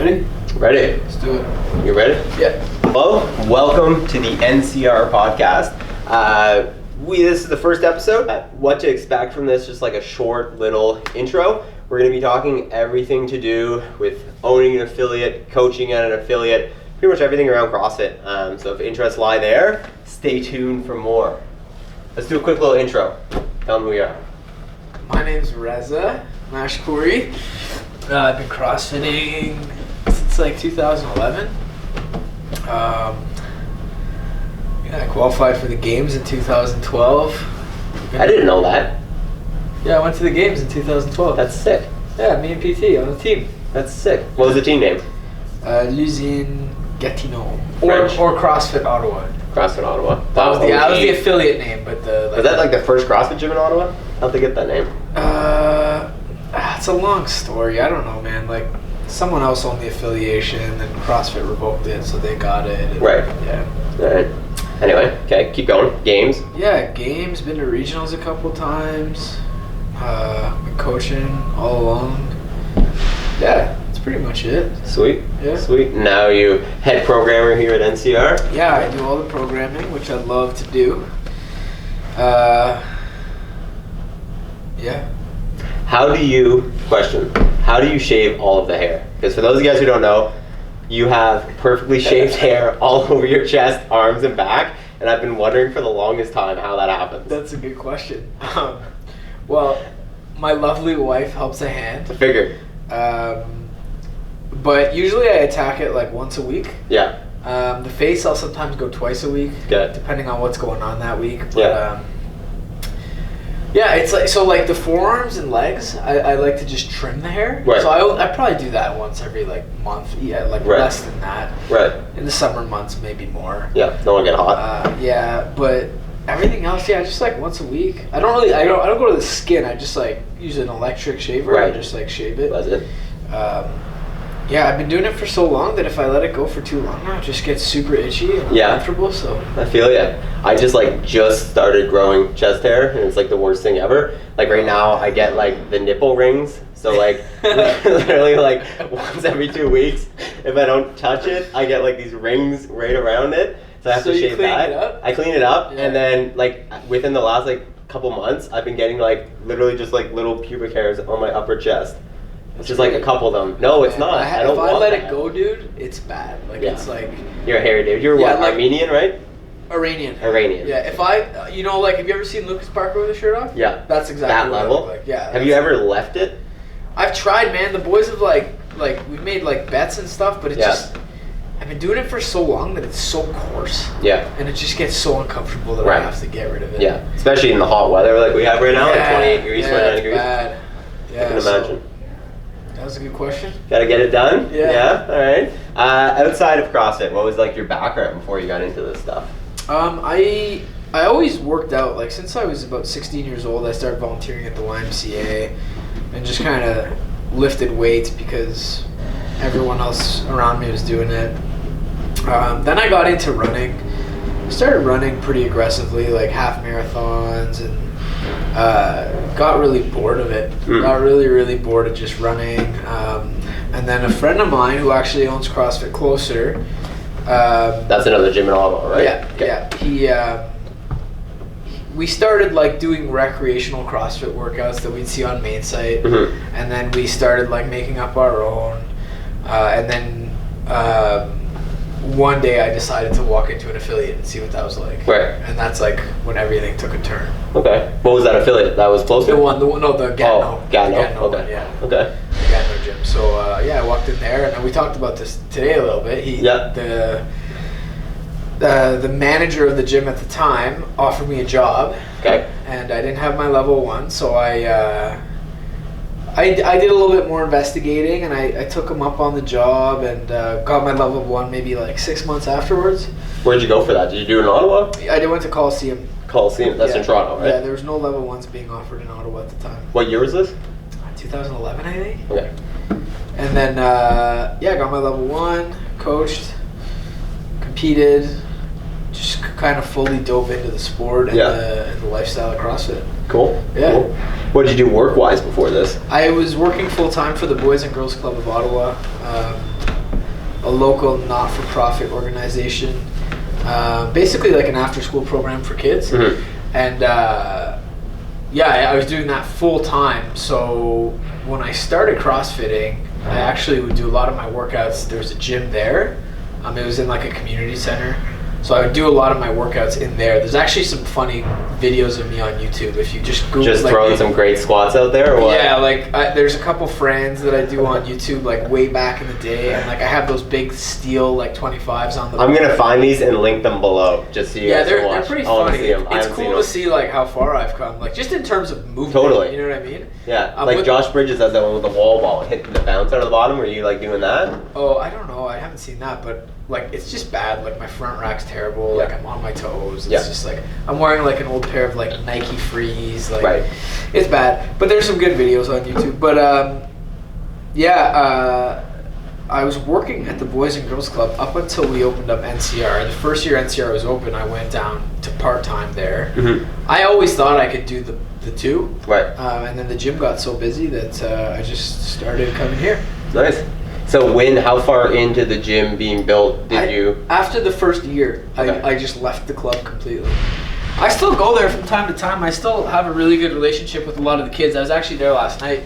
Ready? Ready. Let's do it. You ready? Yeah. Hello, welcome to the NCR Podcast. This is the first episode. What to expect from this, just like a short little intro. We're going to be talking everything to do with owning an affiliate, coaching at an affiliate, pretty much everything around CrossFit. So if interests lie there, stay tuned for more. Let's do a quick little intro. Tell them who we are. My name's Reza Mashkouri. I've been CrossFitting since like 2011. I qualified for the games in 2012. I didn't know that. Yeah, I went to the games in 2012. That's sick. Yeah, me and PT on the team. That's sick. What was the team name? L'Usine Gatineau. French. Or CrossFit Ottawa. CrossFit Ottawa. That was the affiliate name, but was that like the first CrossFit gym in Ottawa? How'd they get that name? It's a long story. I don't know, man. Like, someone else owned the affiliation, and CrossFit revoked it, so they got it. And, right. Yeah. All right. Anyway, okay, keep going. Games. Yeah, games. Been to regionals a couple times. Been coaching all along. Yeah, that's pretty much it. Sweet. Yeah. Sweet. Now you head programmer here at NCR. Yeah, I do all the programming, which I love to do. Yeah. How do you shave all of the hair? Because for those of you guys who don't know, you have perfectly shaved hair all over your chest, arms, and back, and I've been wondering for the longest time how that happens. That's a good question. Well, my lovely wife helps a hand. I figured. But usually I attack it like once a week. Yeah. The face I'll sometimes go twice a week, Good. Depending on what's going on that week. But, yeah. Yeah, it's like, so like the forearms and legs, I like to just trim the hair. Right. So I probably do that once every like month. Yeah, like right. Less than that. Right. In the summer months, maybe more. Yeah, don't want to get hot. Yeah, but everything else, yeah, just like once a week. I don't go to the skin. I just like use an electric shaver. Right. And just like shave it. That's it. Yeah, I've been doing it for so long that if I let it go for too long now, it just gets super itchy and uncomfortable. So I feel ya. I just started growing chest hair, and it's like the worst thing ever. Like right now, I get like the nipple rings. So like literally like once every 2 weeks, if I don't touch it, I get like these rings right around it. So I have to shave that. I clean it up, and then like within the last like couple months, I've been getting like literally just like little pubic hairs on my upper chest. It's just like a couple of them. No, it's not. If I let it go, dude, it's bad. Like it's like you're a hairy dude. You're what? Like, Armenian, right? Iranian. Yeah. If I, like, have you ever seen Lucas Parker with his shirt off? Yeah. That's exactly that level. I look like. Yeah. Have you ever left it? I've tried, man. The boys have like we've made like bets and stuff, but it's just I've been doing it for so long that it's so coarse. Yeah. And it just gets so uncomfortable that I have to get rid of it. Yeah. Especially in the hot weather like we have right now, like 28 degrees, 29 degrees. Bad. Yeah. I can imagine. That was a good question. Gotta get it done? Yeah. All right. Outside of CrossFit, what was like your background before you got into this stuff? I always worked out. Like since I was about 16 years old, I started volunteering at the YMCA and just kind of lifted weights because everyone else around me was doing it. Then I got into running. I started running pretty aggressively, like half marathons, and got really bored of it. Got really, really bored of just running. And then a friend of mine who actually owns CrossFit closer. That's another gym in Ottawa, right? Yeah, okay. Yeah. We started like doing recreational CrossFit workouts that we'd see on main site, and then we started like making up our own. And then one day I decided to walk into an affiliate and see what that was like. Right. And that's like when everything took a turn. Okay. What was that affiliate? That was closer? The Gatineau. Gatineau. Okay. Okay. Yeah. Okay. The Gatineau gym. So I walked in there, and we talked about this today a little bit. The manager of the gym at the time offered me a job. Okay. And I didn't have my level 1, so I did a little bit more investigating, and I took him up on the job and got my level 1 maybe like 6 months afterwards. Where'd you go for that? Did you do it in Ottawa? I went to Coliseum. Coliseum, that's in Toronto, right? Yeah, there was no level 1s being offered in Ottawa at the time. What year was this? 2011, I think. Okay. And then, I got my level 1, coached, competed, just kind of fully dove into the sport and the lifestyle of CrossFit. Cool. Yeah. Cool. What did you do work-wise before this? I was working full-time for the Boys and Girls Club of Ottawa. a local not-for-profit organization, basically like an after-school program for kids. And I was doing that full time. So when I started CrossFitting, I actually would do a lot of my workouts. There was a gym there. It was in like a community center. So I would do a lot of my workouts in there. There's actually some funny videos of me on YouTube. If you just Google, just throwing some great squats out there, or what? Yeah, like there's a couple friends that I do on YouTube, like way back in the day, and like I have those big steel like 25s on the. I'm gonna find these and link them below, just so you guys can watch. They're pretty funny. It's cool to see like how far I've come, like just in terms of movement. Totally. You know what I mean? Yeah, like Josh Bridges has that one with the wall ball, hitting the bounce out of the bottom. Were you like doing that? Oh, I don't know. I haven't seen that, but. Like, it's just bad. Like, my front rack's terrible. Like, I'm on my toes. It's just like, I'm wearing like an old pair of like Nike Frees. Like, it's bad. But there's some good videos on YouTube. But, I was working at the Boys and Girls Club up until we opened up NCR. The first year NCR was open, I went down to part-time there. I always thought I could do the two. And then the gym got so busy that I just started coming here. Nice. So how far into the gym being built did you? After the first year, I just left the club completely. I still go there from time to time. I still have a really good relationship with a lot of the kids. I was actually there last night.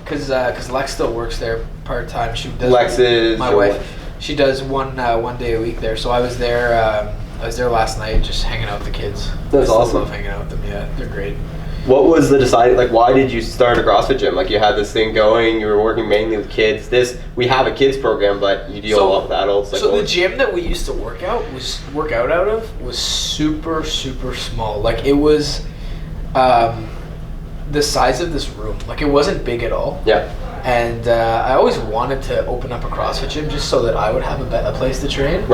Because Lex still works there part-time. She does. Lex is my wife. She does one day a week there. So I was there. I was there last night, just hanging out with the kids. That's awesome. I love hanging out with them. Yeah, they're great. What was the deciding, like, why did you start a CrossFit gym? Like, you had this thing going, you were working mainly with kids. We have a kids program, but you deal a lot with adults. Like, so the gym that we used to work out out of was super, super small. Like, it was the size of this room. Like, it wasn't big at all. Yeah. And I always wanted to open up a CrossFit gym just so that I would have a place to train.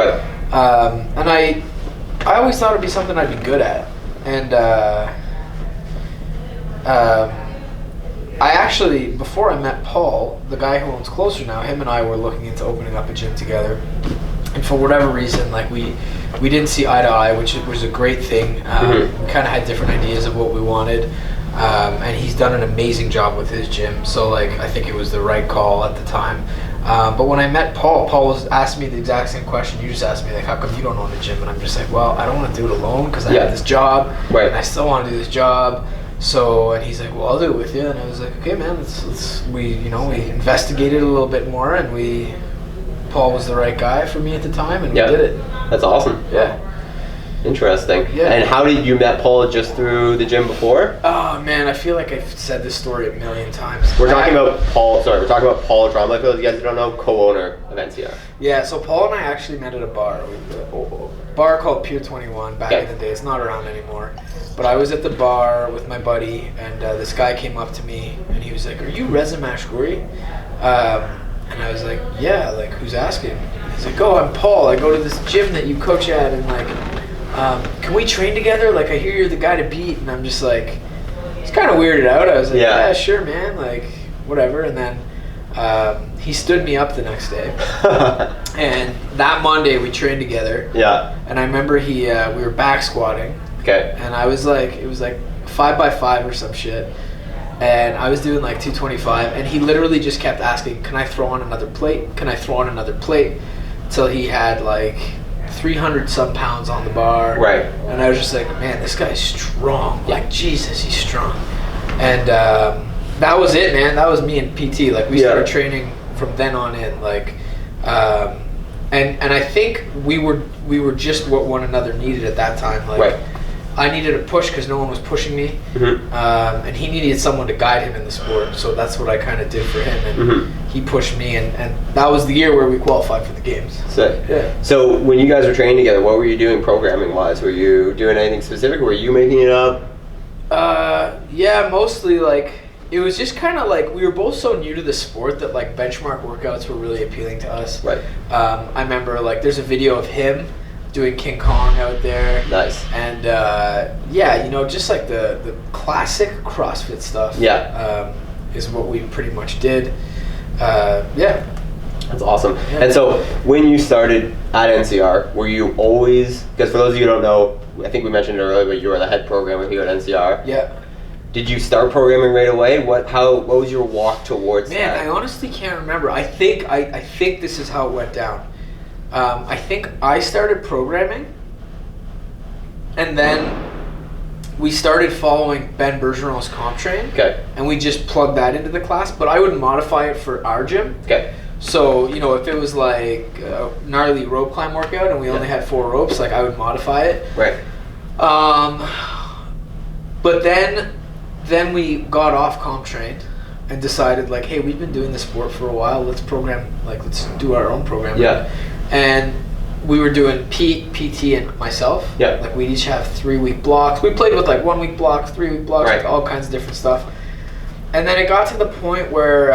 And I always thought it'd be something I'd be good at. And I actually, before I met Paul, the guy who owns Closer now, him and I were looking into opening up a gym together. And for whatever reason, like we didn't see eye to eye, which was a great thing. We kind of had different ideas of what we wanted. And he's done an amazing job with his gym. So like, I think it was the right call at the time. But when I met Paul was asking me the exact same question you just asked me, like, how come you don't own a gym? And I'm just like, well, I don't want to do it alone because I have this job, and I still want to do this job. So, and he's like, well, I'll do it with you. And I was like, okay, man, we investigated a little bit more, and Paul was the right guy for me at the time, and we did it. That's awesome. Yeah. Interesting. Yeah. And how did you met Paul? Just through the gym before? Oh man, I feel like I've said this story a million times. We're talking about Paul Trombley, for those of you guys who don't know, co-owner of NCR. Yeah, so Paul and I actually met at a bar. A bar called Pier 21 back in the day. It's not around anymore. But I was at the bar with my buddy, and this guy came up to me, and he was like, "Are you Reza Mashkouri?" And I was like, "Yeah, like, who's asking?" He's like, "Oh, I'm Paul. I go to this gym that you coach at, and like, can we train together? Like, I hear you're the guy to beat." And I'm just like, it's kind of weirded out. I was like, yeah, sure, man. Like, whatever. And then he stood me up the next day. And that Monday we trained together. Yeah. And I remember we were back squatting. Okay. And I was like, it was like 5x5 or some shit. And I was doing like 225. And he literally just kept asking, can I throw on another plate? Can I throw on another plate? Till he had like 300 some pounds on the bar. Right. And I was just like, man, this guy's strong. Like, Jesus, he's strong. And that was it, man. That was me and PT. Like, we started training from then on in. Like, and I think we were just what one another needed at that time. Like, I needed a push because no one was pushing me, and he needed someone to guide him in the sport. So that's what I kind of did for him, and he pushed me, and that was the year where we qualified for the games. Sick. Yeah. So when you guys were training together, what were you doing programming wise? Were you doing anything specific? Were you making it up? Yeah, mostly like it was just kind of like we were both so new to the sport that like benchmark workouts were really appealing to us. Right. I remember like there's a video of him doing King Kong out there. Nice. And yeah, you know, just like the classic CrossFit stuff. Yeah. Is what we pretty much did. Yeah. That's awesome. Yeah. And so when you started at NCR, were you always, because for those of you who don't know, I think we mentioned it earlier, but you were the head programmer here at NCR. Yeah. Did you start programming right away? What was your walk towards that? Man, I honestly can't remember. I think this is how it went down. I think I started programming, and then we started following Ben Bergeron's comp train. Okay. And we just plugged that into the class, but I would modify it for our gym. Okay. So, you know, if it was like a gnarly rope climb workout and we only had 4 ropes, like I would modify it. Right. But then we got off comp train and decided like, hey, we've been doing this sport for a while. Let's do our own program. Yeah. And we were doing PT, and myself. Yeah. Like we'd each have 3-week blocks. We played with like 1-week blocks, 3-week blocks, right. like all kinds of different stuff. And then it got to the point where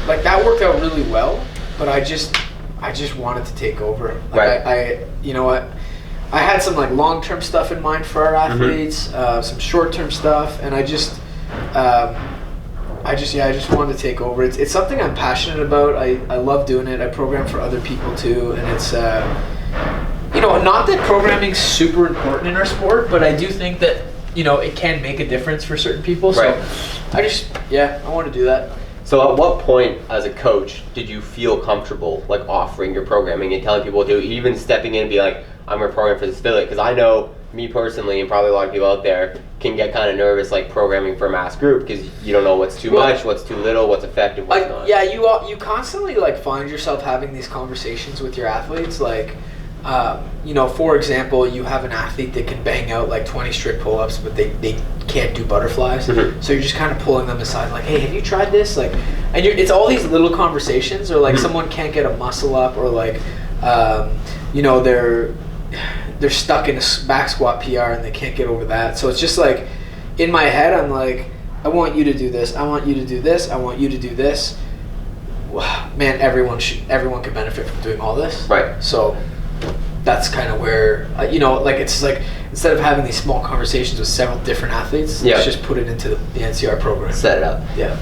like that worked out really well, but I just wanted to take over. Like right. I you know what? I had some like long-term stuff in mind for our athletes, some short-term stuff, and I just wanted to take over. It's something I'm passionate about. I love doing it. I program for other people too, and it's you know, not that programming's super important in our sport, but I do think that, you know, it can make a difference for certain people. So right. I want to do that. So at what point as a coach did you feel comfortable like offering your programming and telling people to, even stepping in and be like, I'm going to program for this affiliate? Because I know me personally, and probably a lot of people out there, can get kind of nervous like programming for a mass group because you don't know what's too much, what's too little, what's effective, what's not. Yeah, you constantly like find yourself having these conversations with your athletes. Like, you know, for example, you have an athlete that can bang out like 20 strict pull-ups, but they can't do butterflies. So you're just kind of pulling them aside, like, hey, have you tried this? Like, and it's all these little conversations, or like someone can't get a muscle up, or like, you know, they're stuck in a back squat PR and they can't get over that. So it's just like, in my head, I'm like, I want you to do this. I want you to do this. I want you to do this. Man, everyone could benefit from doing all this. Right. So that's kind of where, you know, like it's like, instead of having these small conversations with several different athletes, let's just put it into the NCR program. Set it up. Yeah.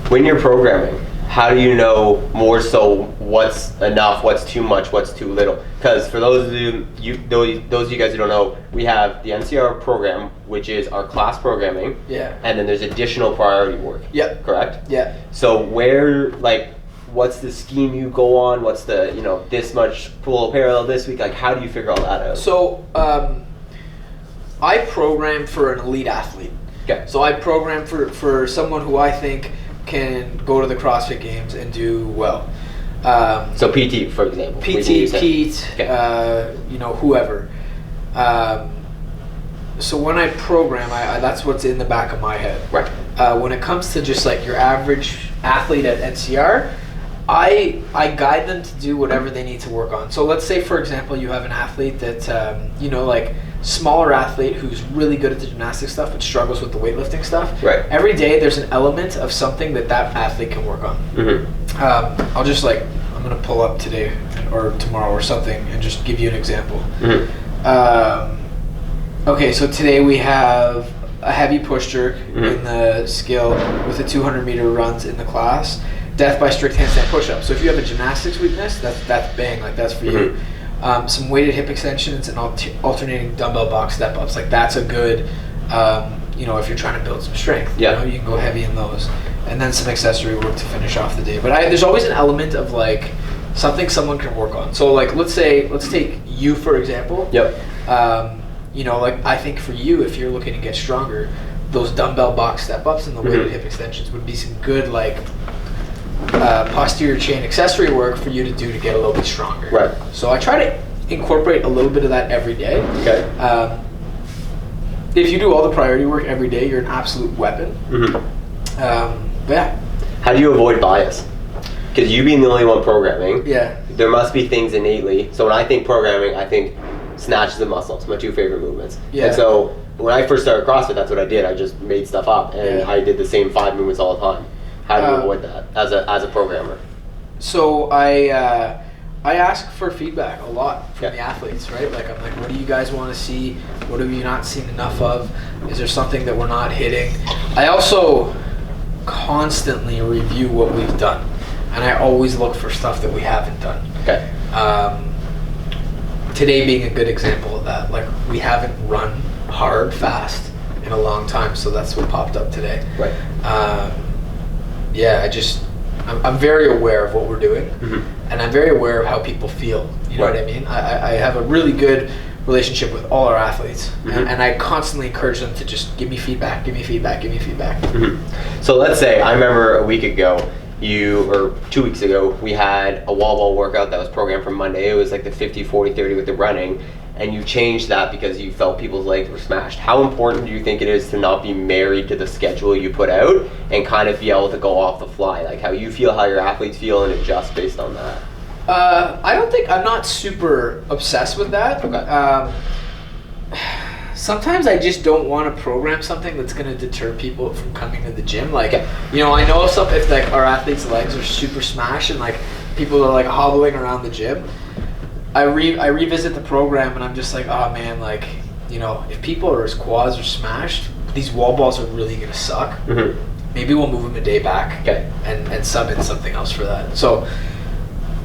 When you're programming, how do you know more so what's enough, what's too much, what's too little? Because for those of you guys who don't know, we have the NCR program, which is our class programming. Yeah. And then there's additional priority work. Yep. Correct? Yeah. So where, like, what's the scheme you go on? What's the, you know, this much pull parallel this week? Like, how do you figure all that out? So, I program for an elite athlete. Okay. So I program for someone who I think can go to the CrossFit Games and do well. So PT, for example. PT, Pete, okay. You know, whoever. So when I program, that's what's in the back of my head. Right. When it comes to just like your average athlete at NCR, I guide them to do whatever they need to work on. So let's say, for example, you have an athlete that, you know, like smaller athlete who's really good at the gymnastic stuff but struggles with the weightlifting stuff. Right. Every day there's an element of something that athlete can work on. I'll just like, I'm going to pull up today or tomorrow or something and just give you an example. Okay, so today we have a heavy push jerk in the skill with the 200-meter runs in the class. Death by strict handstand push-up. So if you have a gymnastics weakness, that's bang, like that's for you. Some weighted hip extensions and alternating dumbbell box step-ups, like that's a good, you know, if you're trying to build some strength. You know, you can go heavy in those. And then some accessory work to finish off the day. But there's always an element of like something someone can work on. So like let's take you for example. Yep. You know, like I think for you, if you're looking to get stronger, those dumbbell box step-ups and the weighted hip extensions would be some good like posterior chain accessory work for you to do to get a little bit stronger. Right. So I try to incorporate a little bit of that every day. Okay. If you do all the priority work every day, you're an absolute weapon. Yeah. How do you avoid bias? Because you being the only one programming, there must be things innately. So when I think programming, I think snatches and muscles, my 2 favorite movements. Yeah. And so when I first started CrossFit, that's what I did. I just made stuff up, and I did the same 5 movements all the time. How do you avoid that as a programmer? So I ask for feedback a lot from the athletes, right? Like I'm like, what do you guys want to see? What have you not seen enough of? Is there something that we're not hitting? I also constantly review what we've done, and I always look for stuff that we haven't done. Okay. Today being a good example of that. Like we haven't run hard fast in a long time, so that's what popped up today. Right. Yeah, I'm very aware of what we're doing, and and I'm very aware of how people feel. You know what I mean? I have a really good relationship with all our athletes, and I constantly encourage them to just give me feedback. So let's say, I remember a week ago, or 2 weeks ago, we had a wall ball workout that was programmed for Monday. It was like the 50, 40, 30 with the running, and you changed that because you felt people's legs were smashed. How important do you think it is to not be married to the schedule you put out and kind of be able to go off the fly, like how you feel, how your athletes feel, and adjust based on that? I'm not super obsessed with that. Okay. Sometimes I just don't want to program something that's going to deter people from coming to the gym. Like, you know, I know if like our athletes' legs are super smashed and like people are like hobbling around the gym, I revisit the program and I'm just like, oh man, like, you know, if people's quads are smashed, these wall balls are really going to suck. Maybe we'll move them a day back and sub in something else for that. So,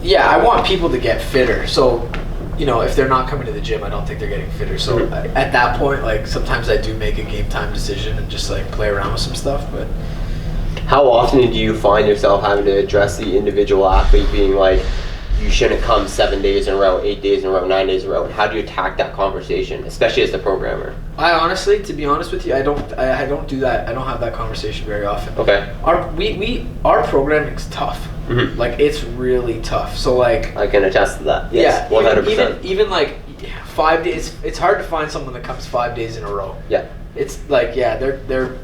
yeah, I want people to get fitter. So, you know, if they're not coming to the gym, I don't think they're getting fitter. So at that point, like, sometimes I do make a game time decision and just like play around with some stuff. But how often do you find yourself having to address the individual athlete being like, you shouldn't come 7 days in a row, 8 days in a row, 9 days in a row? And how do you attack that conversation, especially as the programmer? I honestly, to be honest with you, I don't do that. I don't have that conversation very often. Okay. Our programming's tough. Like, it's really tough. So like, I can attest to that. Yes, yeah, 100%. Even like 5 days. It's hard to find someone that comes 5 days in a row. Yeah. It's like, yeah, they're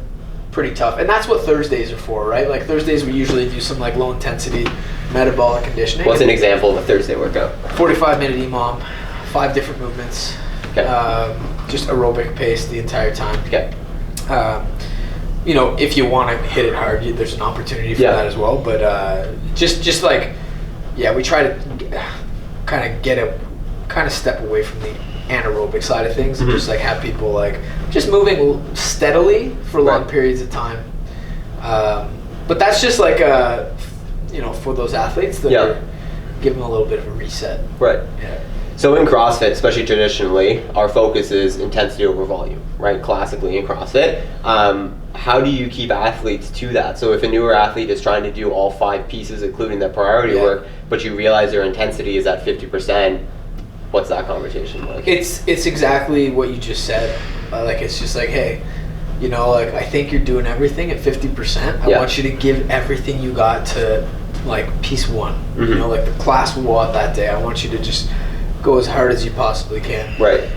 pretty tough, and that's what Thursdays are for, right? Like Thursdays we usually do some like low intensity metabolic conditioning. What's an example of a Thursday workout? 45-minute EMOM, 5 different movements, just aerobic pace the entire time. Okay. You know, if you want to hit it hard, there's an opportunity for that as well. But just like, yeah, we try to kind of step away from the anaerobic side of things and just like have people like just moving steadily for long periods of time. But that's just like you know, for those athletes that are, give them a little bit of a reset. Right. Yeah. So in CrossFit, especially traditionally, our focus is intensity over volume, right? Classically in CrossFit. How do you keep athletes to that? So if a newer athlete is trying to do all 5 pieces, including their priority work, but you realize their intensity is at 50%, what's that conversation like? It's exactly what you just said. Like, it's just like, hey, you know, like, I think you're doing everything at 50%. I want you to give everything you got to like piece 1. You know, like the class WOD that day. I want you to just go as hard as you possibly can. Right.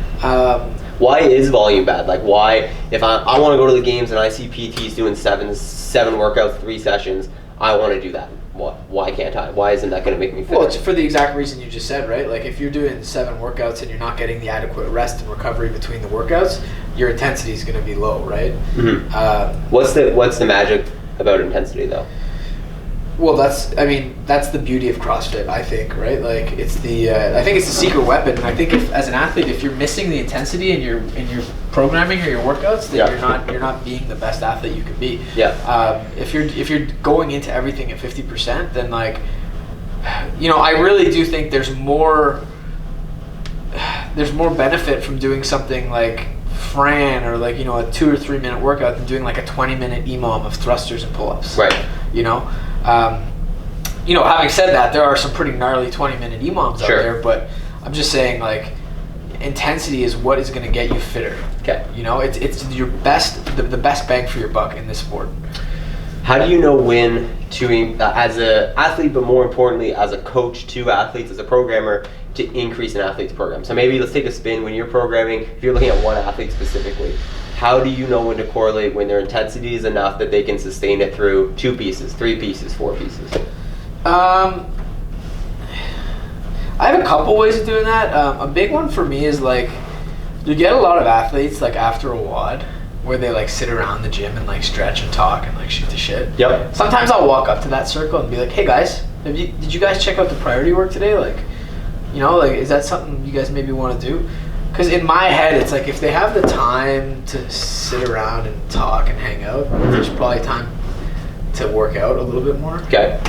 Why is volume bad? Like, why, if I want to go to the games and I see PTs doing seven workouts, 3 sessions, I want to do that. Why can't I? Why isn't that going to make me fit? Well, it's for the exact reason you just said, right? Like, if you're doing 7 workouts and you're not getting the adequate rest and recovery between the workouts, your intensity is going to be low, right? What's the magic about intensity, though? Well, that's the beauty of CrossFit, I think, right? Like, it's I think it's the secret weapon. And I think as an athlete, if you're missing the intensity in your programming or your workouts, then you're not being the best athlete you can be. If you're going into everything at 50%, then like, you know, I really do think there's more benefit from doing something like Fran or like, you know, a 2 or 3 minute workout than doing like a 20-minute EMOM of thrusters and pull-ups. Right. You know, having said that, there are some pretty gnarly 20-minute EMOMs out there, but I'm just saying, like, intensity is what is going to get you fitter. Okay. You know, it's your best, the best bang for your buck in this sport. How do you know when to, as an athlete, but more importantly, as a coach to athletes, as a programmer, to increase an athlete's program? So maybe let's take a spin when you're programming, if you're looking at one athlete specifically. How do you know when to correlate when their intensity is enough that they can sustain it through 2 pieces, 3 pieces, 4 pieces? I have a couple ways of doing that. A big one for me is like, you get a lot of athletes like after a WOD where they like sit around the gym and like stretch and talk and like shoot the shit. Yep. Sometimes I'll walk up to that circle and be like, hey guys, did you guys check out the priority work today? Like, you know, like, is that something you guys maybe want to do? Because in my head, it's like, if they have the time to sit around and talk and hang out, there's probably time to work out a little bit more. Okay.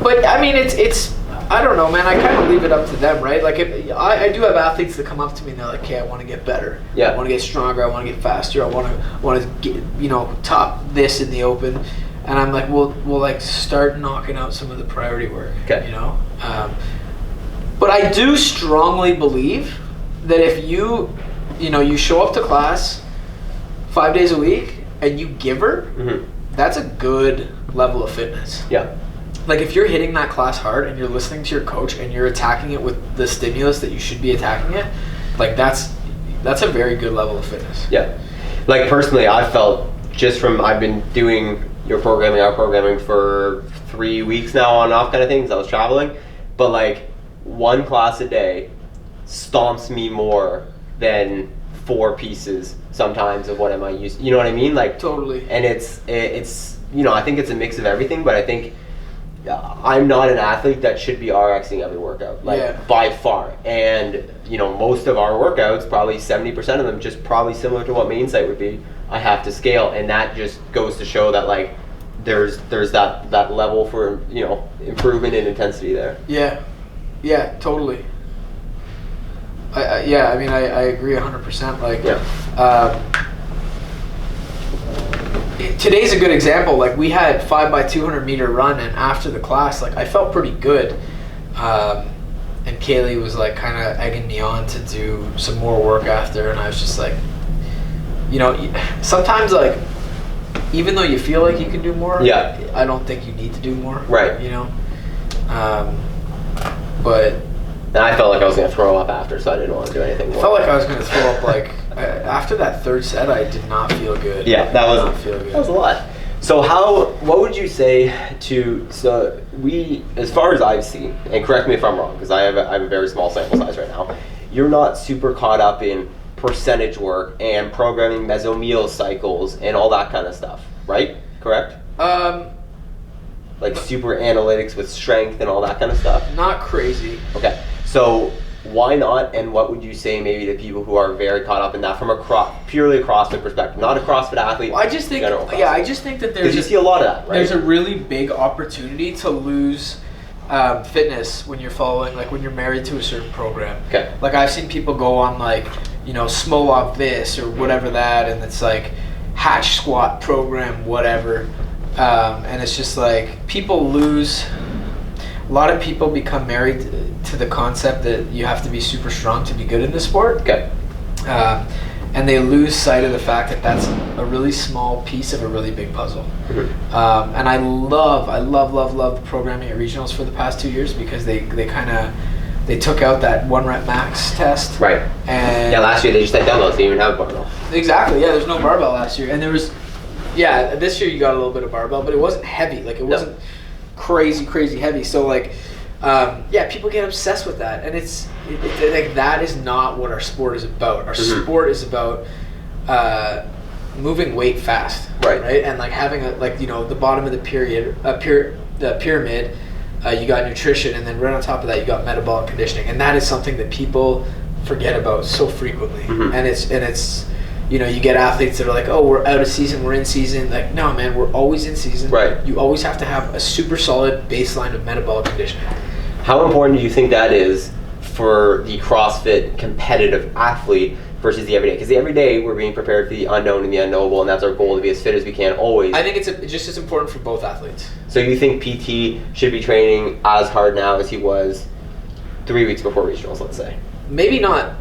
But I mean, it's I don't know, man. I kind of leave it up to them, right? Like, if I do have athletes that come up to me and they're like, "Okay, I want to get better. I want to get stronger. I want to get faster. I want to get, you know, top this in the open." And I'm like, we'll like start knocking out some of the priority work. Okay. You know? But I do strongly believe that if you show up to class 5 days a week and you give her, that's a good level of fitness. Yeah. Like if you're hitting that class hard and you're listening to your coach and you're attacking it with the stimulus that you should be attacking it, like that's a very good level of fitness. Yeah. Like personally, I felt just from, I've been doing your programming, our programming for 3 weeks now on and off kind of things. I was traveling, but like one class a day stomps me more than 4 pieces sometimes of what I might use. You know what I mean? Like Totally. And it's I think it's a mix of everything, but I think I'm not an athlete that should be RXing every workout, by far. And most of our workouts, probably 70% of them, just probably similar to what main site would be, I have to scale, and that just goes to show that like there's that level for improvement in intensity there. Yeah, totally. I agree 100%. Like, today's a good example. Like we had 5x200 meter run, and after the class, like I felt pretty good. And Kaylee was like kind of egging me on to do some more work after, and I was just like, sometimes like even though you feel like you can do more, I don't think you need to do more. Right. But. And I felt like I was going to throw up after, so I didn't want to do anything more. I felt like I was going to throw up. Like after that third set, I did not feel good. Yeah, that was a lot. So what would you say as far as I've seen, and correct me if I'm wrong, because I have a very small sample size right now, you're not super caught up in percentage work and programming mesomeal cycles and all that kind of stuff, right? Correct? Like super analytics with strength and all that kind of stuff? Not crazy. Okay. So why not, and what would you say maybe to people who are very caught up in that from purely a CrossFit perspective, not a CrossFit athlete? Well, I just think that there's you see a lot of that, right? There's a really big opportunity to lose fitness when you're following, like when you're married to a certain program. Okay. Like I've seen people go on like, Smolov this or whatever that, and it's like hatch squat program, whatever. And it's just like people lose. A lot of people become married to the concept that you have to be super strong to be good in the sport. Okay. And they lose sight of the fact that that's a really small piece of a really big puzzle. And I love programming at regionals for the past 2 years because they took out that 1 rep max test. Right. And last year they just had dumbbells. They didn't even have a barbell. Exactly. Yeah, there's no barbell last year, and there was. Yeah, this year you got a little bit of barbell, but it wasn't heavy. Like it wasn't crazy heavy. So like, people get obsessed with that, and it's like that is not what our sport is about. Our sport is about moving weight fast, right? And like having the bottom of the pyramid, you got nutrition, and then right on top of that you got metabolic conditioning, and that is something that people forget about so frequently. And it's. You get athletes that are like, oh, we're out of season, we're in season. Like, no, man, we're always in season. Right. You always have to have a super solid baseline of metabolic conditioning. How important do you think that is for the CrossFit competitive athlete versus the everyday? Because the everyday, we're being prepared for the unknown and the unknowable, and that's our goal, to be as fit as we can always. I think it's just as important for both athletes. So you think PT should be training as hard now as he was 3 weeks before regionals, let's say? Maybe not.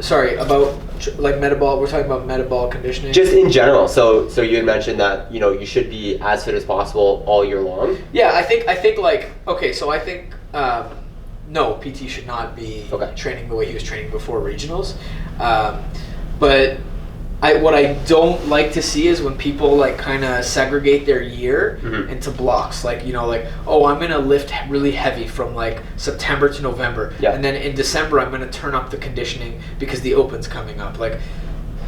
Sorry, about like metabolic. We're talking about metabolic conditioning. Just in general. So you had mentioned that you should be as fit as possible all year long. Yeah, I think like okay. So I think no, PT should not be training the way he was training before regionals. But what I don't like to see is when people like kind of segregate their year into blocks. Like oh, I'm gonna lift really heavy from like September to November, and then in December I'm gonna turn up the conditioning because the Open's coming up. Like,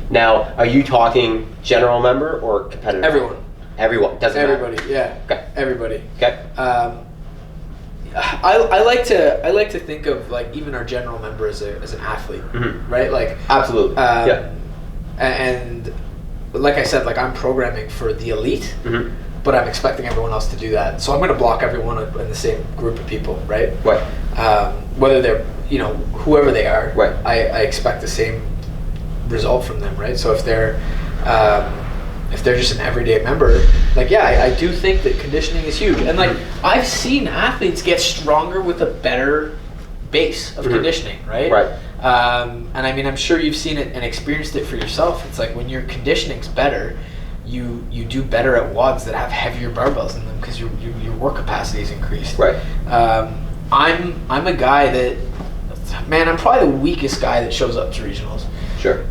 now, are you talking general member or competitive? Everyone doesn't everybody matter. Yeah. Okay. Everybody. Okay. I like to think of like even our general member as an athlete, right? Like absolutely. And like I said, like I'm programming for the elite, but I'm expecting everyone else to do that. So I'm going to block everyone in the same group of people, right? Right. Whether they're, whoever they are, right. I expect the same result from them, right? So if they're, if they're just an everyday member, like, yeah, I do think that conditioning is huge. And like, I've seen athletes get stronger with a better base of conditioning, right? Right. And I mean, I'm sure you've seen it and experienced it for yourself. It's like when your conditioning's better, you do better at WODs that have heavier barbells in them because your work capacity is increased. Right. I'm a guy that, man, I'm probably the weakest guy that shows up to regionals. Sure.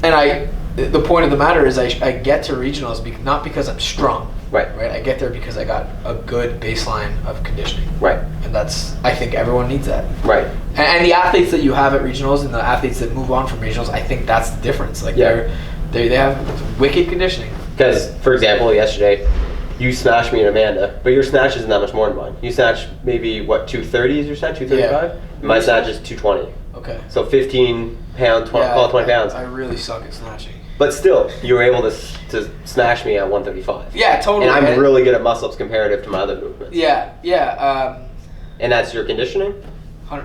And the point of the matter is I get to regionals not because I'm strong. Right. Right. I get there because I got a good baseline of conditioning. Right. And I think everyone needs that. Right. And the athletes that you have at regionals and the athletes that move on from regionals, I think that's the difference. Like they have wicked conditioning. Because, for example, yesterday, you smashed me and Amanda, but your snatch isn't that much more than mine. You snatch maybe, 230 is your snatch? 235? Yeah. My snatch is 220. Okay. So 15 pounds, call it 20 pounds. I really suck at snatching. But still, you were able to smash me at 135. Yeah, totally. And I'm really good at muscle-ups comparative to my other movements. Yeah. And that's your conditioning?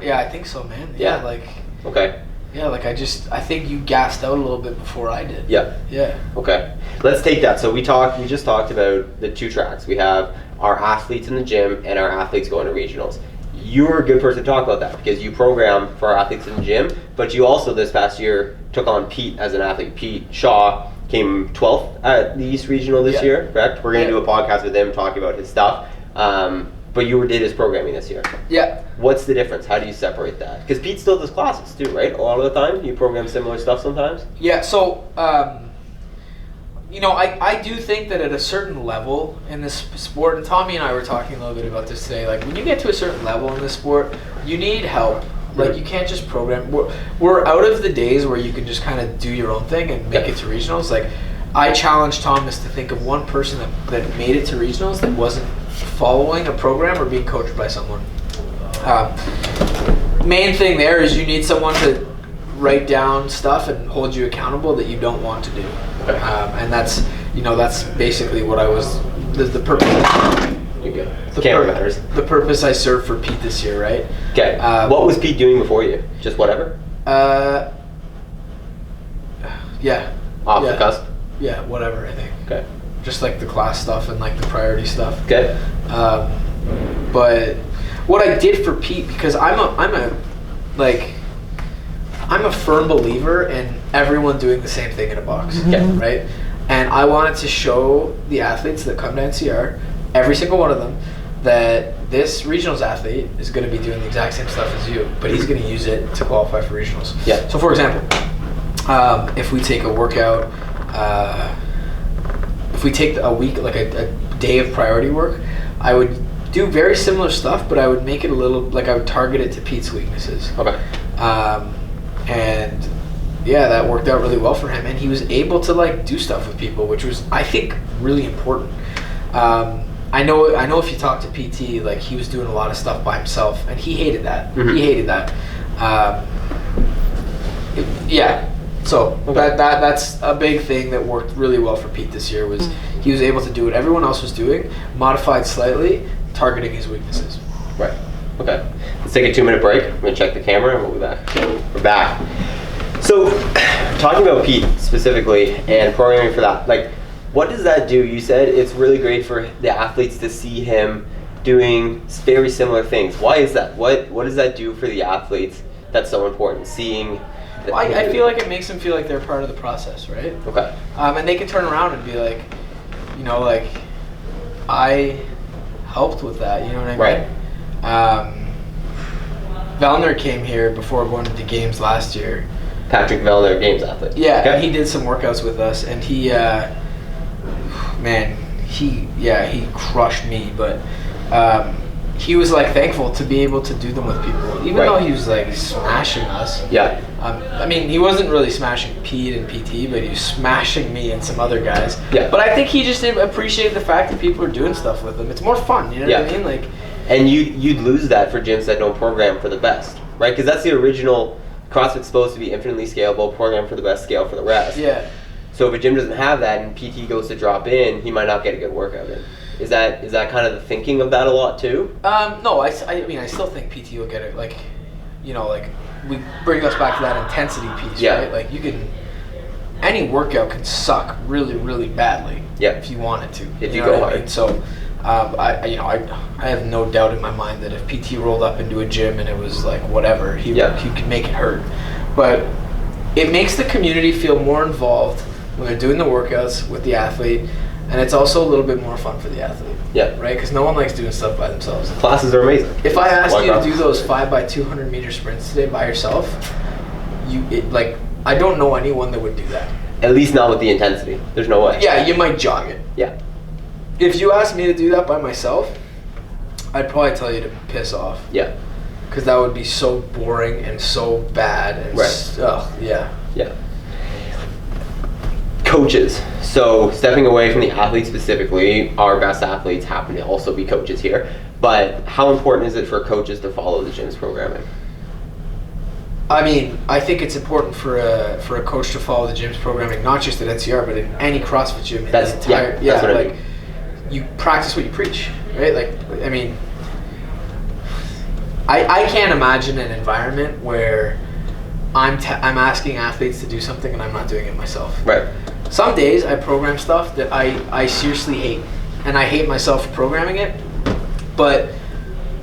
Yeah, I think so, man. Yeah. Okay. Yeah, I think you gassed out a little bit before I did. Yeah. Yeah. Okay. Let's take that. So we just talked about the two tracks. We have our athletes in the gym and our athletes going to regionals. You're a good person to talk about that because you program for our athletes in the gym, but you also this past year took on Pete as an athlete. Pete Shaw came 12th at the East Regional this year, correct? We're going to do a podcast with him talking about his stuff. But you did his programming this year. Yeah. What's the difference? How do you separate that? Because Pete still does classes too, right? A lot of the time? You program similar stuff sometimes? Yeah, so, I do think that at a certain level in this sport, and Tommy and I were talking a little bit about this today, like when you get to a certain level in this sport, you need help. Like you can't just program. We're out of the days where you can just kind of do your own thing and make it to regionals. Like I challenged Thomas to think of one person that made it to regionals that wasn't following a program or being coached by someone. Main thing there is you need someone to write down stuff and hold you accountable that you don't want to do. And that's basically what I was the purpose. The purpose I served for Pete this year, right? Okay. What was Pete doing before you? Just whatever? Yeah. Off the cusp? Yeah, whatever, I think. Okay. Just like the class stuff and like the priority stuff. Okay. But what I did for Pete, because I'm a firm believer in everyone doing the same thing in a box, right? And I wanted to show the athletes that come to NCR, every single one of them, that this regionals athlete is going to be doing the exact same stuff as you, but he's going to use it to qualify for regionals. Yeah. So for example, if we take a workout, if we take a week, like a day of priority work, I would do very similar stuff, but I would make it a little, like I would target it to Pete's weaknesses. Okay. And yeah, that worked out really well for him, and he was able to like do stuff with people, which was, I think, really important. I know if you talk to PT, like he was doing a lot of stuff by himself, and he hated that. Mm-hmm. He hated that. So that's a big thing that worked really well for Pete this year was he was able to do what everyone else was doing, modified slightly, targeting his weaknesses. Right. Okay. Let's take a 2-minute break. I'm gonna check the camera and we'll be back. We're back. So, talking about Pete specifically and programming for that, like, what does that do? You said it's really great for the athletes to see him doing very similar things. Why is that? What does that do for the athletes that's so important? Seeing. Well, I feel like it makes them feel like they're part of the process, right? Okay. And they can turn around and be like, like, I helped with that. You know what I mean? Right. Vellner came here before going to the games last year. Patrick Vellner, games athlete. Yeah, okay. He did some workouts with us, and he crushed me. But he was like thankful to be able to do them with people, even though he was like smashing us. Yeah. I mean, he wasn't really smashing Pete and PT, but he was smashing me and some other guys. Yeah. But I think he just appreciated the fact that people are doing stuff with him. It's more fun, you know what I mean? Like. And you'd lose that for gyms that don't program for the best, right? Because that's the original. CrossFit's supposed to be infinitely scalable, program for the best, scale for the rest. Yeah. So if a gym doesn't have that and PT goes to drop in, he might not get a good workout in. Is that kind of the thinking of that a lot too? No, I mean I still think PT will get it. Like, like we bring us back to that intensity piece, right? Like you can any workout can suck really, really badly. Yeah. If you want it to. If you go hard. I mean? So, I have no doubt in my mind that if PT rolled up into a gym and it was like whatever, he could make it hurt. But it makes the community feel more involved when they're doing the workouts with the athlete, and it's also a little bit more fun for the athlete. Yeah. Right? Because no one likes doing stuff by themselves. Classes are amazing. If I asked you to do those 5x200 meter sprints today by yourself, I don't know anyone that would do that. At least not with the intensity. There's no way. Yeah, you might jog it. Yeah. If you asked me to do that by myself, I'd probably tell you to piss off. Yeah. Because that would be so boring and so bad. And Yeah. Coaches. So stepping away from the athletes specifically, our best athletes happen to also be coaches here. But how important is it for coaches to follow the gym's programming? I mean, I think it's important for a coach to follow the gym's programming, not just at NCR, but in any CrossFit gym. That's what I mean. You practice what you preach, right? Like, I mean, I can't imagine an environment where I'm asking athletes to do something and I'm not doing it myself. Right. Some days I program stuff that I seriously hate, and I hate myself for programming it, but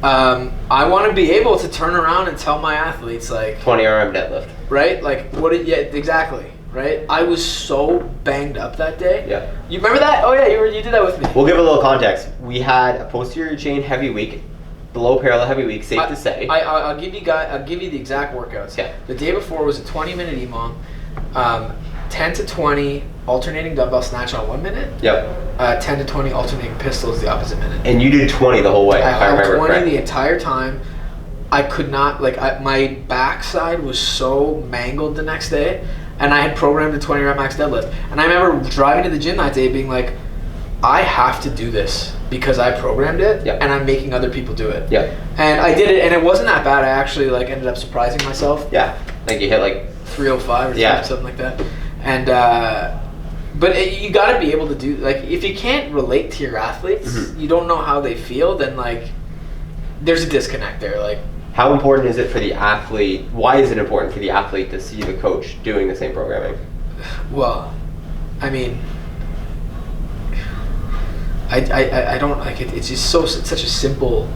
I want to be able to turn around and tell my athletes, like, 20 RM deadlift. Right? Like, exactly. Right? I was so banged up that day. Yeah. You remember that? Oh yeah, you did that with me. We'll give a little context. We had a posterior chain heavy week, below parallel heavy week, safe to say. I'll give you the exact workouts. Okay. The day before was a 20-minute EMOM, 10 to 20 alternating dumbbell snatch on 1 minute. Yep. 10 to 20 alternating pistols the opposite minute. And you did 20 the whole way. I held 20 the entire time. I could not, my backside was so mangled the next day, and I had programmed a 20 rep max deadlift. And I remember driving to the gym that day being like, I have to do this because I programmed it, yep. and I'm making other people do it. Yep. And I did it, and it wasn't that bad. I actually ended up surprising myself. Yeah. Like you hit 305 or something like that. And but you got to be able to do, if you can't relate to your athletes, mm-hmm. you don't know how they feel, then there's a disconnect there. How important is it for the athlete? Why is it important for the athlete to see the coach doing the same programming? Well, I mean, I don't it's just such a simple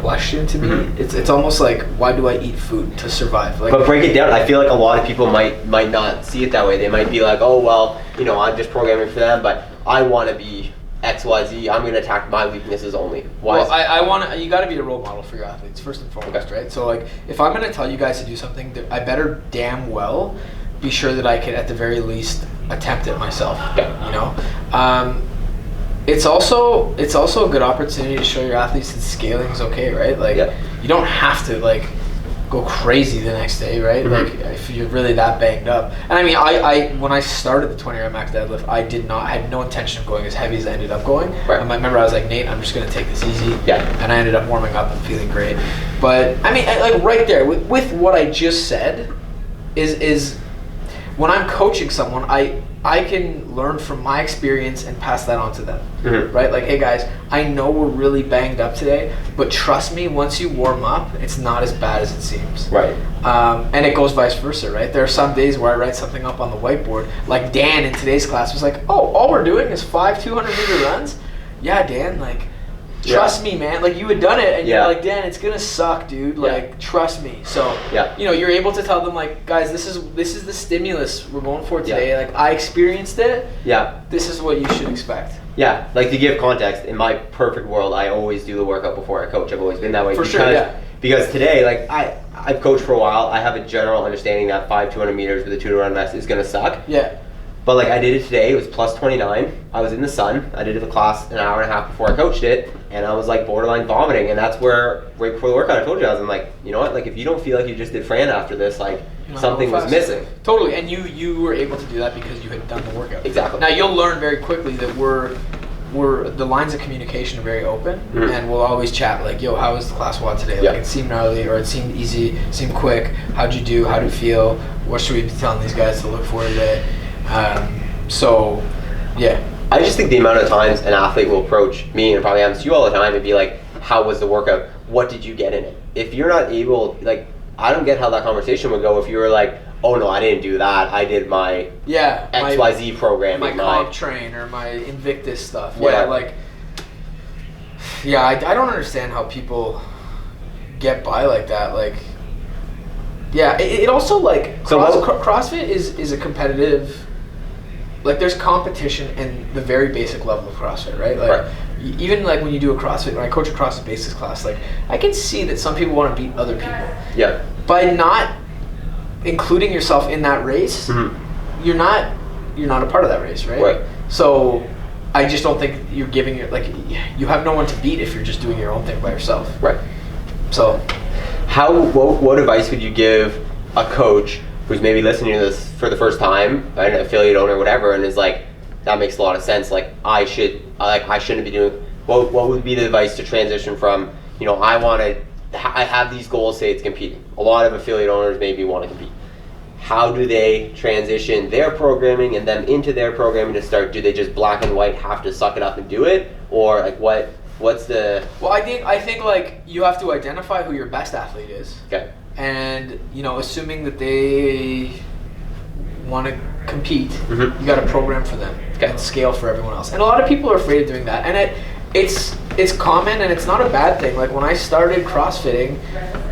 question to me. Mm-hmm. It's almost like, why do I eat food? To survive. But break it down. I feel like a lot of people might not see it that way. They might be like, oh well, I'm just programming for them, but I want to be XYZ. I'm going to attack my weaknesses only. Why? Well, you got to be a role model for your athletes first and foremost, okay. Right? So if I'm going to tell you guys to do something, I better damn well be sure that I can at the very least attempt it myself. Okay. It's also a good opportunity to show your athletes that scaling is okay, right? You don't have to go crazy the next day, right? Mm-hmm. If you're really that banged up. And I mean, I when I started the 20 rep max deadlift, I had no intention of going as heavy as I ended up going. Right. I remember I was like, Nate, I'm just gonna take this easy. Yeah. And I ended up warming up and feeling great. But I mean, right there with what I just said, is when I'm coaching someone, I can learn from my experience and pass that on to them, mm-hmm. right? Hey guys, I know we're really banged up today, but trust me, once you warm up, it's not as bad as it seems. Right. And it goes vice versa, right? There are some days where I write something up on the whiteboard, like Dan in today's class was like, oh, all we're doing is 5 200-meter runs? Yeah, Dan, trust me, man. You had done it, and you're like, Dan, it's gonna suck, dude. Trust me. So, you're able to tell them, guys, this is the stimulus we're going for today. Yeah. I experienced it. Yeah. This is what you should expect. Yeah. To give context, in my perfect world, I always do the workout before I coach. I've always been that way. For sure. Yeah. Because today, I've coached for a while. I have a general understanding that 5 200 meters with a 2-to-1 vest is gonna suck. Yeah. But I did it today. It was plus 29. I was in the sun. I did the class an hour and a half before I coached it, and I was borderline vomiting. And that's where right before the workout I told you, I was like, you know what? If you don't feel like you just did Fran after this, something was missing. Totally. And you were able to do that because you had done the workout. Exactly. Now you'll learn very quickly that we're the lines of communication are very open, mm-hmm. and we'll always chat yo, how was the class WOD today? Yeah. It seemed gnarly, or it seemed easy, seemed quick. How'd you do? How'd it feel? What should we be telling these guys to look for today? So, yeah. I just think the amount of times an athlete will approach me, and probably happens to you all the time, and be like, how was the workout? What did you get in it? If you're not able, I don't get how that conversation would go if you were like, oh no, I didn't do that. I did my XYZ programming. My comp train or my Invictus stuff. Whatever. I don't understand how people get by like that. Like, yeah, it also like CrossFit is a competitive. Like, there's competition in the very basic level of CrossFit, right? Like, even like when you do a CrossFit, when I coach a CrossFit basics class, like I can see that some people want to beat other people. Yeah. By not including yourself in that race, you're not a part of that race, right? So I just don't think you're giving it, like, you have no one to beat if you're just doing your own thing by yourself. Right. So what advice would you give a coach who's maybe listening to this for the first time, an affiliate owner or whatever, and is like, that makes a lot of sense, like I shouldn't be doing, what would be the advice to transition from, I have these goals, say it's competing. A lot of affiliate owners maybe want to compete. How do they transition their programming and them into their programming to start? Do they just black and white have to suck it up and do it? Or like what's the... Well, I think like you have to identify who your best athlete is. Okay. And, assuming that they want to compete, you got to program for them and scale for everyone else. And a lot of people are afraid of doing that. And it's common, and it's not a bad thing. Like when I started CrossFitting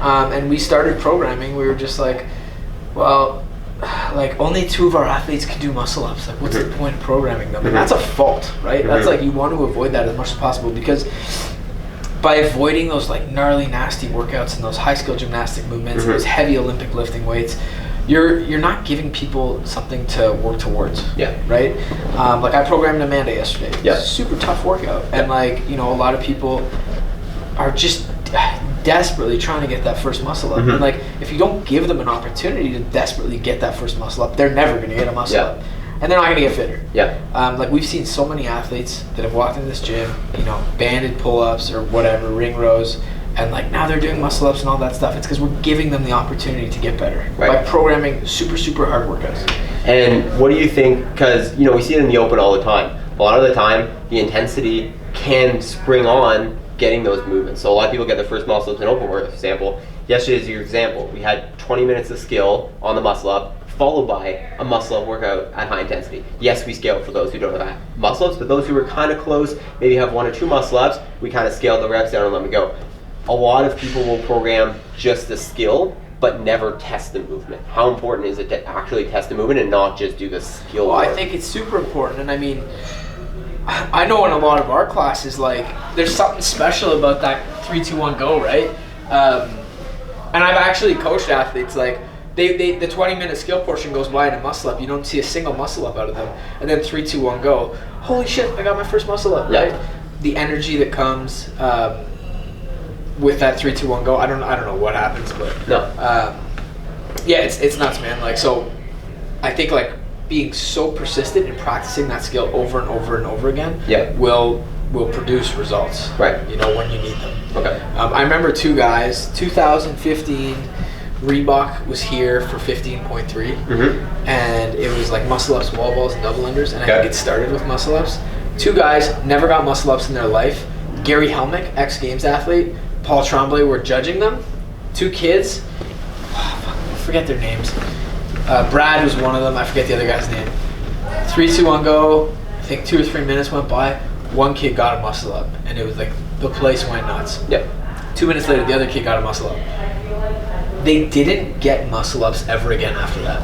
and we started programming, we were just like, well, like only 2 of our athletes can do muscle ups. Like what's the point of programming them? And that's a fault, right? That's like, you want to avoid that as much as possible, because by avoiding those like gnarly, nasty workouts and those high skill gymnastic movements and those heavy Olympic lifting weights, you're not giving people something to work towards. Yeah. Right? Like I programmed Amanda yesterday. Yeah. Super tough workout. And like, a lot of people are just desperately trying to get that first muscle up. And like, if you don't give them an opportunity to desperately get that first muscle up, they're never going to get a muscle up. And they're not going to get fitter. Yeah. Like we've seen so many athletes that have walked into this gym, banded pull-ups or whatever, ring rows, and like now they're doing muscle ups and all that stuff. It's because we're giving them the opportunity to get better by programming super, super hard workouts. And what do you think, because we see it in the open all the time. A lot of the time, the intensity can spring on getting those movements. So a lot of people get their first muscle ups in open, for example. Yesterday's your example. We had 20 minutes of skill on the muscle up, followed by a muscle up workout at high intensity. Yes, we scaled for those who don't have muscle ups, but those who were kind of close, maybe have 1 or 2 muscle ups, we kind of scaled the reps down and let me go. A lot of people will program just the skill, but never test the movement. How important is it to actually test the movement and not just do the skill work? I think it's super important. And I mean, I know in a lot of our classes, like, there's something special about that 3-2-1 go, right? And I've actually coached athletes, like, the 20-minute skill portion goes by in a muscle up. You don't see a single muscle up out of them. And then 3-2-1 go. Holy shit, I got my first muscle up, right? The energy that comes with that 3-2-1 go, I don't know what happens, but it's nuts, man. Like, so I think like being so persistent in practicing that skill over and over and over again will produce results. Right. When you need them. Okay. I remember 2 guys, 2015. Reebok was here for 15.3, and it was like muscle ups, wall balls, and double unders, and I think it started with muscle ups. 2 guys never got muscle ups in their life. Gary Helmick, ex-Games athlete, Paul Tremblay were judging them. 2 kids, I forget their names. Brad was one of them, I forget the other guy's name. 3-2-1 go, I think 2 or 3 minutes went by, 1 kid got a muscle up, and it was like, the place went nuts. 2 minutes later, the other kid got a muscle up. They didn't get muscle ups ever again after that.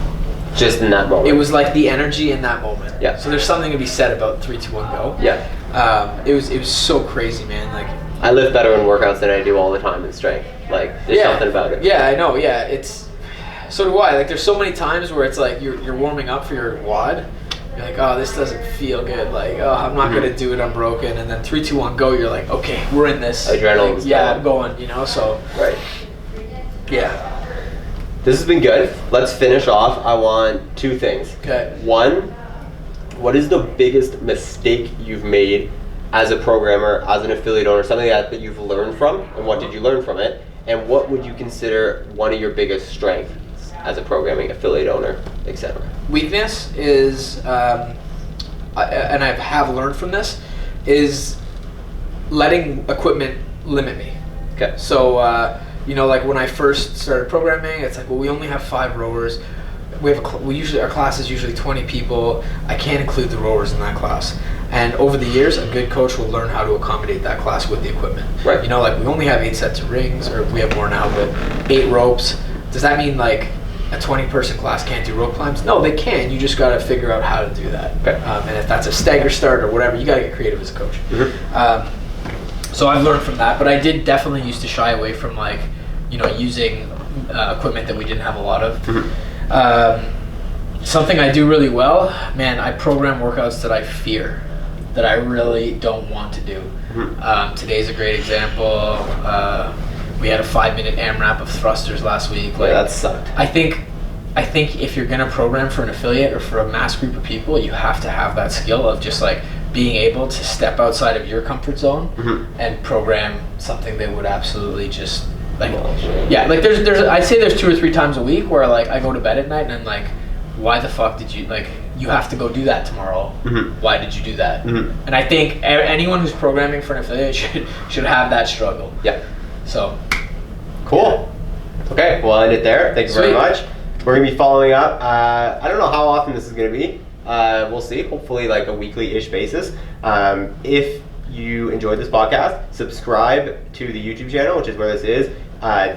Just in that moment. It was like the energy in that moment. Yeah. So there's something to be said about 3-2-1 go. Yeah. It was so crazy, man. Like, I lift better in workouts than I do all the time in strength. Like, there's something about it. Yeah, I know. Yeah, so do I. Like, there's so many times where it's like you're warming up for your WOD. You're like, oh, this doesn't feel good. Like, oh, I'm not gonna do it. I'm broken. And then 3-2-1 go. You're like, okay, we're in this. Adrenaline's I'm going. So. Right. Yeah. This has been good. Let's finish off. I want 2 things. Okay. 1, what is the biggest mistake you've made as a programmer, as an affiliate owner, something that you've learned from, and what did you learn from it? And what would you consider one of your biggest strengths as a programming affiliate owner, etc.? Weakness is, and I have learned from this, is letting equipment limit me. Okay. So, like when I first started programming, it's like, well, we only have 5 rowers. our class is usually 20 people. I can't include the rowers in that class. And over the years, a good coach will learn how to accommodate that class with the equipment. Right. You know, like we only have 8 sets of rings, or we have more now, but 8 ropes. Does that mean like a 20-person class can't do rope climbs? No, they can. You just got to figure out how to do that. Okay. And if that's a stagger start or whatever, you got to get creative as a coach. So I've learned from that, but I did definitely used to shy away from like, you know, using equipment that we didn't have a lot of. Something I do really well, man, I program workouts that I fear, that I really don't want to do. Today's a great example. We had a 5-minute AMRAP of thrusters last week. Like, yeah, that sucked. I think if you're gonna program for an affiliate or for a mass group of people, you have to have that skill of just like being able to step outside of your comfort zone and program something that would absolutely just like, yeah, like there's I'd say there's 2 or 3 times a week where like I go to bed at night and I'm like, why the fuck did you, like, you have to go do that tomorrow. Why did you do that? And I think anyone who's programming for an affiliate should have that struggle. Yeah. So. Cool. Yeah. Okay, we'll end it there. Thank you very much. We're going to be following up. I don't know how often this is going to be. We'll see. Hopefully like a weekly-ish basis. If you enjoyed this podcast, subscribe to the YouTube channel, which is where this is.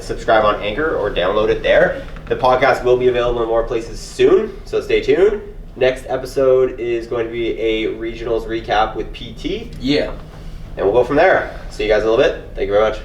Subscribe on Anchor or download it there. The podcast will be available in more places soon, so stay tuned. Next episode is going to be a regionals recap with PT. Yeah. And we'll go from there. See you guys in a little bit. Thank you very much.